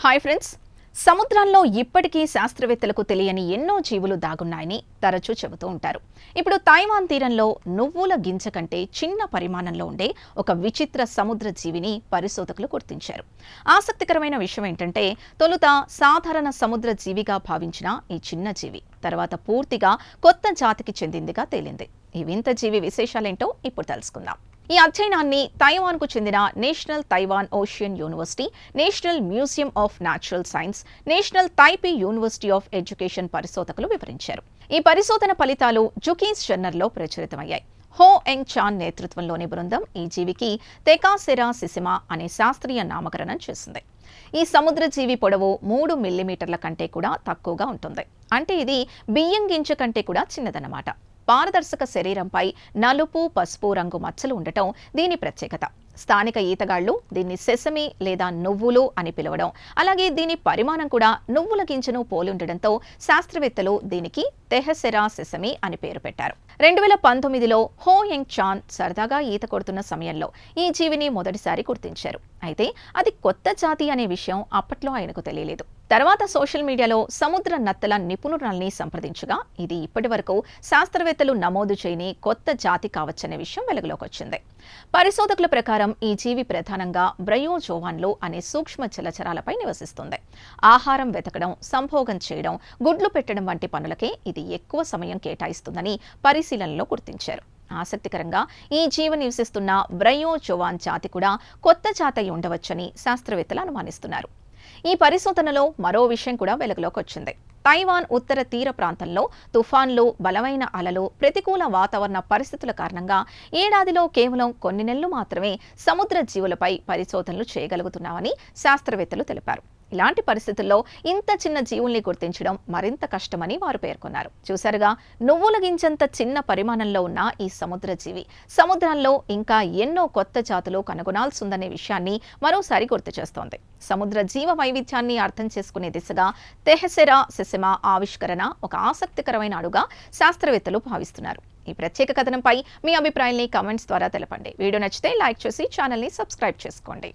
Hi friends, సముద్రాల్లో ఇప్పటికీ శాస్త్రవేత్తలకు తెలియని ఎన్నో జీవులు దాగున్నాయని తరచూ చెబుతూ ఉంటారు. ఇప్పుడు తైవాన్ తీరంలో నువ్వుల గింజ కంటే చిన్న పరిమాణంలో ఉండే ఒక విచిత్ర సముద్ర జీవిని పరిశోధకులు గుర్తించారు. ఆసక్తికరమైన విషయం ఏంటంటే, తొలుత సాధారణ సముద్ర జీవిగా భావించిన ఈ చిన్న జీవి తర్వాత పూర్తిగా కొత్త జాతికి చెందిందిగా తేలింది. ఈ వింత జీవి విశేషాలేంటో ఇప్పుడు తెలుసుకుందాం. ఈ అధ్యయనాన్ని తైవాన్కు చెందిన national Taiwan ocean university, national museum of natural science, national Taipei university of education పరిశోధకులు వివరించారు. ఈ పరిశోధన ఫలితాలు జుకీస్ జర్నల్లో ప్రచురితమయ్యాయి. హో ఎంగ్ చాన్ నేతృత్వంలోని బృందం ఈ జీవికి తెకాసెరా సిసిమా అనే శాస్త్రీయ నామకరణం చేసింది. ఈ సముద్ర జీవి పొడవు 3 మిల్లీమీటర్ల కంటే కూడా తక్కువగా ఉంటుంది. అంటే ఇది బియ్యం గింజ కంటే కూడా చిన్నదన్నమాట. పారదర్శక శరీరంపై నలుపు, పసుపు రంగు మచ్చలు ఉండటం దీని ప్రత్యేకత. స్థానిక ఈతగాళ్లు దీన్ని సెసమి లేదా నువ్వులు అని పిలవడం, అలాగే దీని పరిమాణం కూడా నువ్వుల గింజను పోలి ఉండడంతో శాస్త్రవేత్తలు దీనికి తెహసెరా సెసమి అని పేరు పెట్టారు. 2019లో హో ఎంగ్ చాన్ సరదాగా ఈత కొడుతున్న సమయంలో ఈ జీవిని మొదటిసారి గుర్తించారు. అయితే అది కొత్త జాతి అనే విషయం అప్పట్లో ఆయనకు తెలియలేదు. తర్వాత సోషల్ మీడియాలో సముద్ర నత్తల నిపుణురాల్ని సంప్రదించగా ఇది ఇప్పటి వరకు శాస్త్రవేత్తలు నమోదు చేయని కొత్త జాతి కావచ్చనే విషయం వెలుగులోకి వచ్చింది. పరిశోధకుల ప్రకారం ఈ జీవి ప్రధానంగా బ్రయోజోవాన్లు అనే సూక్ష్మ జలచరాలపై నివసిస్తుంది. ఆహారం వెతకడం, సంభోగం చేయడం, గుడ్లు పెట్టడం వంటి పనులకే ఇది ఎక్కువ సమయం కేటాయిస్తుందని పరిశీలనలో గుర్తించారు. ఆసక్తికరంగా ఈ జీవి నివసిస్తున్న బ్రయోజోవాన్ జాతి కూడా కొత్త జాతి అయి ఉండవచ్చని శాస్త్రవేత్తలు అనుమానిస్తున్నారు. ఈ పరిశోధనలో మరో విషయం కూడా వెలుగులోకి వచ్చింది. తైవాన్ ఉత్తర తీర ప్రాంతంలో తుఫాన్లు, బలమైన అలలు, ప్రతికూల వాతావరణ పరిస్థితుల కారణంగా ఏడాదిలో కేవలం కొన్ని నెలలు మాత్రమే సముద్ర జీవులపై పరిశోధనలు చేయగలుగుతున్నామని శాస్త్రవేత్తలు తెలిపారు. ఇలాంటి పరిస్థితుల్లో ఇంత చిన్న జీవుల్ని గుర్తించడం మరింత కష్టమని వారు పేర్కొన్నారు. చూసారుగా, నువ్వుల గింజంత చిన్న పరిమాణంలో ఉన్న ఈ సముద్ర జీవి సముద్రాల్లో ఇంకా ఎన్నో కొత్త జాతులు కనుగొనాల్సిందనే విషయాన్ని మరోసారి గుర్తు చేస్తోంది. సముద్ర జీవ వైవిధ్యాన్ని అర్థం చేసుకునే దిశగా తెహసెరా సెసమా ఆవిష్కరణ ఒక ఆసక్తికరమైన అడుగుగా శాస్త్రవేత్తలు భావిస్తున్నారు. ఈ ప్రత్యేక కథనంపై మీ అభిప్రాయాన్ని కామెంట్స్ ద్వారా తెలపండి. వీడియో నచ్చితే లైక్ చేసి ఛానల్ని సబ్స్క్రైబ్ చేసుకోండి.